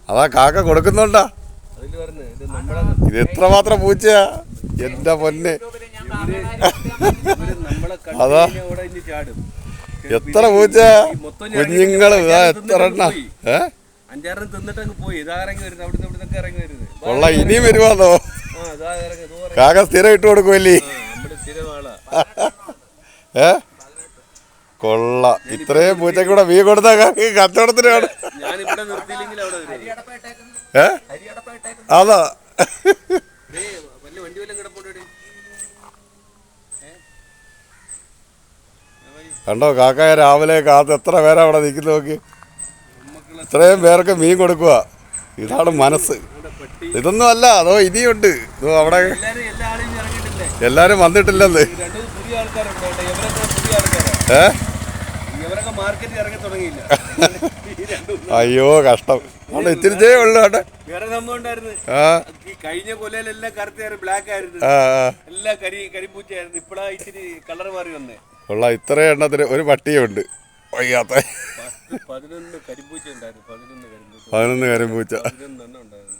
അതാ കാക്ക കൊടുക്കുന്നുണ്ടാ. ഇത് എത്രമാത്രം പൂച്ചയാ എന്റെ പൊന്നെ. അതാ എത്ര പൂച്ച കുഞ്ഞുങ്ങള് എത്ര എണ്ണ. കൊള്ള ഇനിയും വരുവാന്നോ. കാക്ക സ്ഥിരം ഇട്ട് കൊടുക്കുമല്ലേ. കൊള്ള ഇത്രയും പൂച്ചക്ക് കൂടെ മീൻ കൊടുത്ത കച്ചവടത്തിന് വേണം. അതാ കണ്ടോ കാക്കയെ രാവിലെ കാത്ത് എത്ര പേരാ അവിടെ നിൽക്കുന്ന നോക്കി. ഇത്രയും പേർക്ക് മീൻ കൊടുക്കുക. ഇതാണ് മനസ്സ്. ഇതൊന്നും അല്ല, അതോ ഇനിയുണ്ട്. ഇതോ അവിടെ എല്ലാരും വന്നിട്ടില്ലെന്ന്. അയ്യോ കഷ്ടം. അവിടെ ഇത്തിരിച്ചേ ഉള്ളു കേട്ടെ. കഴിഞ്ഞ കൊല്ലയിലെല്ലാം കറുത്ത ബ്ലാക്ക് ആയിരുന്നു, എല്ലാം കരിപ്പൂച്ചയായിരുന്നു. ഇപ്പഴാ ഇച്ചിരി കളർ മാറി വന്നേ. ഉള്ള ഇത്രയും എണ്ണത്തിന് ഒരു പട്ടിയുണ്ട് വയ്യാത്ത. 11 കരിമ്പൂച്ച ഉണ്ടായിരുന്നു. 11 കരിമ്പൂച്ച. 11 ഉണ്ടായിരുന്നു.